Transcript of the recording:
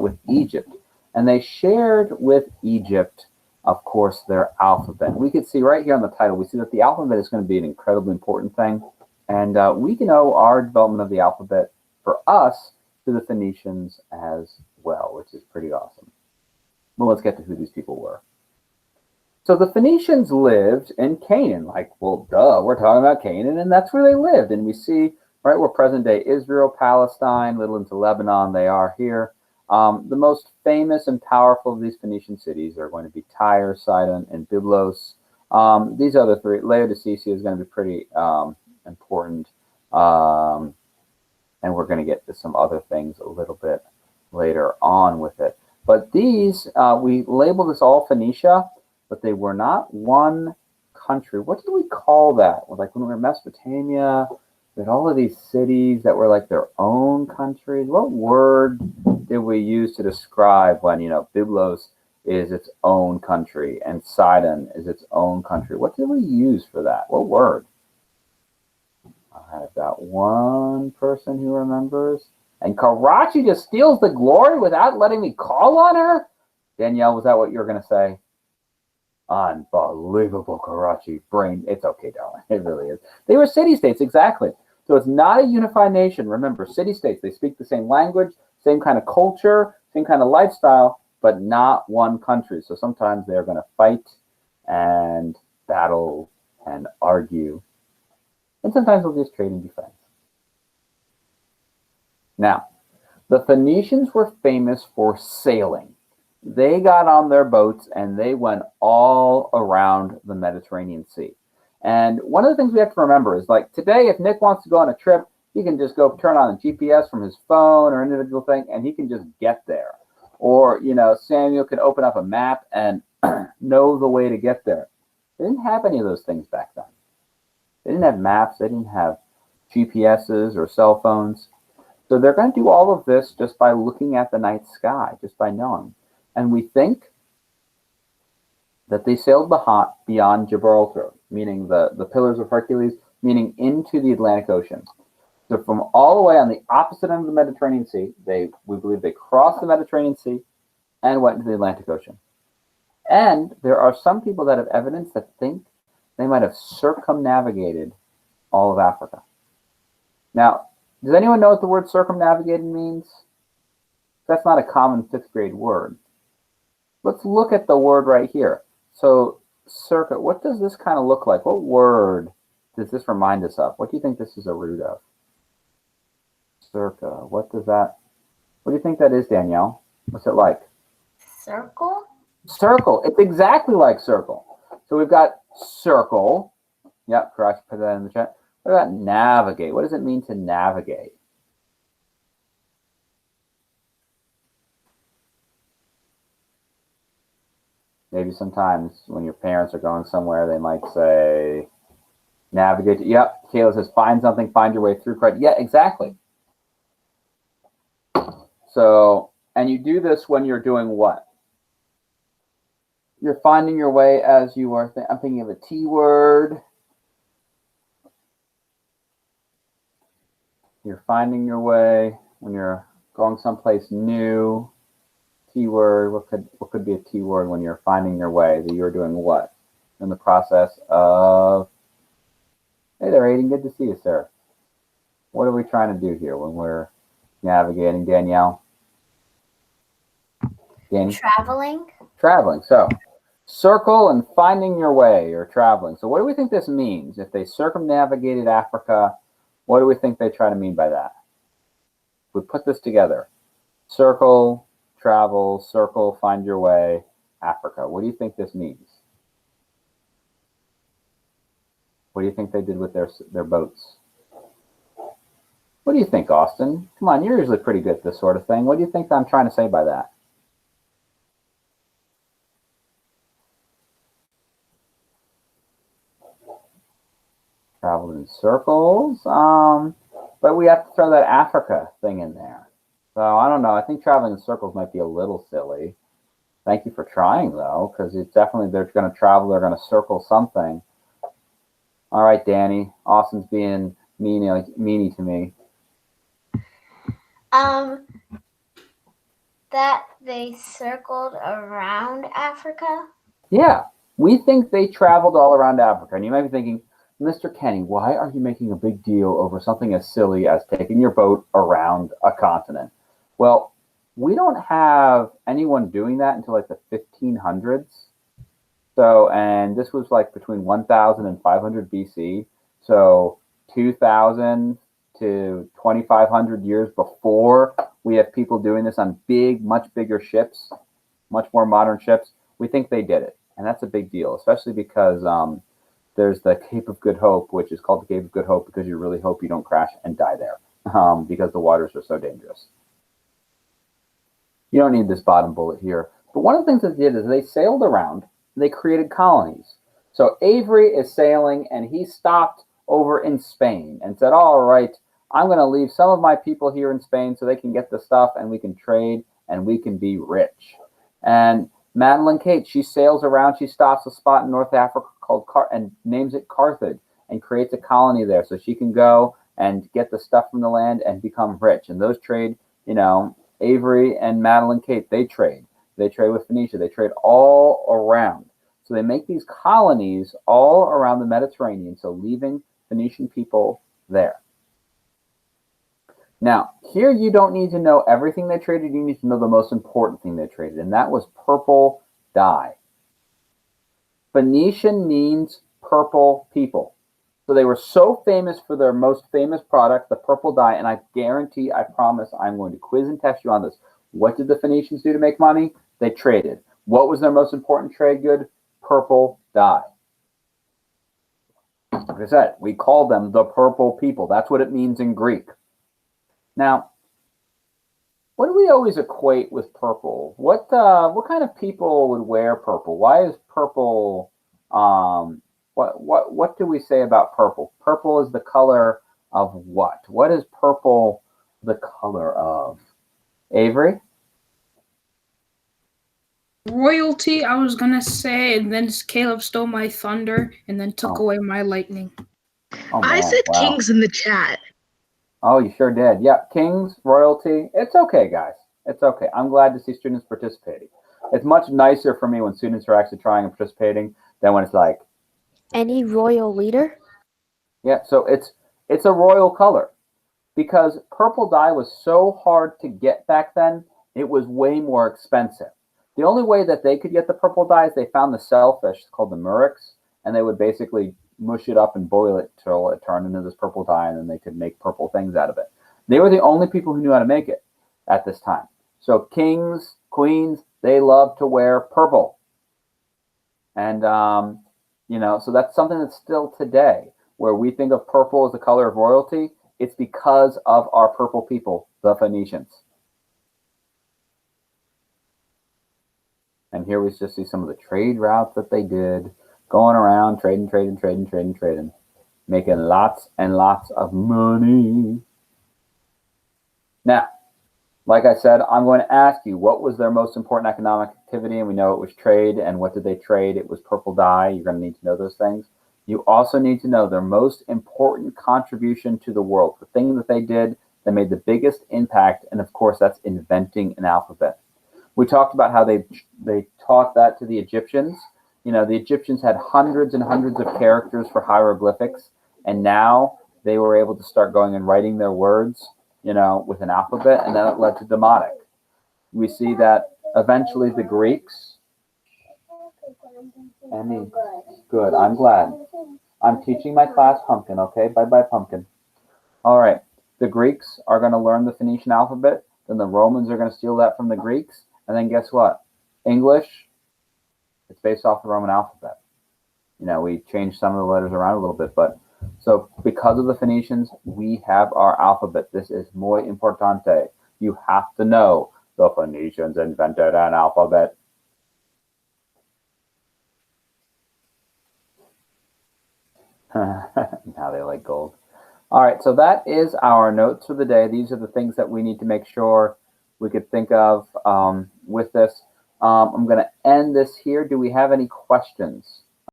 with Egypt. And they shared with Egypt, of course, their alphabet. We could see right here on the title, we see that the alphabet is going to be an incredibly important thing. And we can owe our development of the alphabet for us to the Phoenicians as well, which is pretty awesome. Well, let's get to who these people were. So the Phoenicians lived in Canaan. Like, well, duh, we're talking about Canaan, and that's where they lived. And we see right where present-day Israel, Palestine, little into Lebanon, they are here. The most famous and powerful of these Phoenician cities are going to be Tyre, Sidon, and Byblos. These other three, Laodicea is going to be pretty important. And we're going to get to some other things a little bit later on with it. But these, we label this all Phoenicia, but they were not one country. What did we call that? Like when we were in Mesopotamia, we had all of these cities that were like their own countries. What word did we use to describe when, you know, Byblos is its own country and Sidon is its own country? What did we use for that? What word? I've got one person who remembers. And Karachi just steals the glory without letting me call on her? Danielle, was that what you were going to say? Unbelievable, Karachi. Brain. It's okay, darling. It really is. They were city-states, exactly. So it's not a unified nation. Remember, city-states, they speak the same language, same kind of culture, same kind of lifestyle, but not one country. So sometimes they're going to fight and battle and argue. And sometimes they'll just trade and be friends. Now, the Phoenicians were famous for sailing. They got on their boats and they went all around the Mediterranean Sea. And one of the things we have to remember is, like, today, if Nick wants to go on a trip, he can just go turn on a GPS from his phone or individual thing, and he can just get there. Or, you know, Samuel could open up a map and know the way to get there. They didn't have any of those things back then. They didn't have maps. They didn't have GPSs or cell phones. So they're going to do all of this just by looking at the night sky, just by knowing. And we think that they sailed beyond Gibraltar, meaning the Pillars of Hercules, meaning into the Atlantic Ocean. So from all the way on the opposite end of the Mediterranean Sea, we believe they crossed the Mediterranean Sea and went into the Atlantic Ocean. And there are some people that have evidence that think they might have circumnavigated all of Africa. Now, does anyone know what the word circumnavigated means? That's not a common 5th grade word. Let's look at the word right here. So, circa, what does this kind of look like? What word does this remind us of? What do you think this is a root of? Circa, what do you think that is, Danielle? What's it like? Circle? Circle. It's exactly like circle. So we've got circle. Yep, correct. Put that in the chat. What about navigate? What does it mean to navigate? Maybe sometimes when your parents are going somewhere, they might say, navigate. Yep, Kayla says, find something, find your way through. Correct. Yeah, exactly. So, and you do this when you're doing what? You're finding your way as you are, I'm thinking of a T word. You're finding your way when you're going someplace new. T word, what could be a T word when you're finding your way? That you're doing what? In the process of, hey there, Aiden, good to see you, sir. What are we trying to do here when we're navigating, Danielle? Danny? Traveling. So, circle and finding your way or traveling. So what do we think this means? If they circumnavigated Africa, what do we think they try to mean by that? We put this together. Circle, travel, circle, find your way, Africa. What do you think this means? What do you think they did with their boats? What do you think, Austin? Come on, you're usually pretty good at this sort of thing. What do you think I'm trying to say by that? Traveled in circles, but we have to throw that Africa thing in there. So I don't know. I think traveling in circles might be a little silly. Thank you for trying, though, because it's definitely, they're going to travel, they're going to circle something. All right, Danny. Austin's being meanie to me. that they circled around Africa? Yeah, we think they traveled all around Africa. And you might be thinking, Mr. Kenny, why are you making a big deal over something as silly as taking your boat around a continent? Well, we don't have anyone doing that until like the 1500s. So, and this was like between 1000 and 500 BC. So, 2000 to 2500 years before we have people doing this on big, much bigger ships, much more modern ships. We think they did it. And that's a big deal, especially because there's the Cape of Good Hope, which is called the Cape of Good Hope because you really hope you don't crash and die there because the waters are so dangerous. You don't need this bottom bullet here. But one of the things that they did is they sailed around. They created colonies. So Avery is sailing, and he stopped over in Spain and said, all right, I'm going to leave some of my people here in Spain so they can get the stuff and we can trade and we can be rich. And Madeline Kate, she sails around. She stops a spot in North Africa called and names it Carthage and creates a colony there so she can go and get the stuff from the land and become rich. And those trade, you know, Avery and Madeline Kate, they trade. They trade with Phoenicia. They trade all around. So they make these colonies all around the Mediterranean, so leaving Phoenician people there. Now, here you don't need to know everything they traded. You need to know the most important thing they traded, and that was purple dye. Phoenician means purple people. So they were so famous for their most famous product, the purple dye, and I guarantee, I promise, I'm going to quiz and test you on this. What did the Phoenicians do to make money? They traded. What was their most important trade good? Purple dye. Like I said, we call them the purple people. That's what it means in Greek. Now, what do we always equate with purple? What kind of people would wear purple? Why is purple? What do we say about purple? Purple is the color of what? What is purple the color of? Avery? Royalty, I was gonna say, and then Caleb stole my thunder and then took away my lightning. Oh, man. I said kings in the chat. Oh, you sure did. Yeah, kings, royalty. It's okay, guys. It's okay. I'm glad to see students participating. It's much nicer for me when students are actually trying and participating than when it's like, any royal leader? Yeah, so it's a royal color because purple dye was so hard to get back then. It was way more expensive. The only way that they could get the purple dye is they found the shellfish called the murex, and they would basically mush it up and boil it till it turned into this purple dye, and then they could make purple things out of it. They were the only people who knew how to make it at this time. So kings, queens, they loved to wear purple. And, you know, so that's something that's still today, where we think of purple as the color of royalty. It's because of our purple people, the Phoenicians. And here we just see some of the trade routes that they did, going around trading, making lots and lots of money. Now, like I said, I'm going to ask you, what was their most important economic activity? And we know it was trade. And what did they trade? It was purple dye. You're going to need to know those things. You also need to know their most important contribution to the world, the thing that they did that made the biggest impact. And of course, that's inventing an alphabet. We talked about how they taught that to the Egyptians. You know, the Egyptians had hundreds and hundreds of characters for hieroglyphics, and now they were able to start going and writing their words, you know, with an alphabet, and then it led to Demotic. We see that eventually the Greeks. Annie, good. I'm glad. I'm teaching my class Pumpkin. Okay, bye, Pumpkin. All right. The Greeks are going to learn the Phoenician alphabet. Then the Romans are going to steal that from the Greeks. And then guess what? English, it's based off the Roman alphabet. You know, we changed some of the letters around a little bit, but so because of the Phoenicians, we have our alphabet. This is muy importante. You have to know the Phoenicians invented an alphabet. Now they like gold. All right, so that is our notes for the day. These are the things that we need to make sure we could think of with this. I'm going to end this here. Do we have any questions?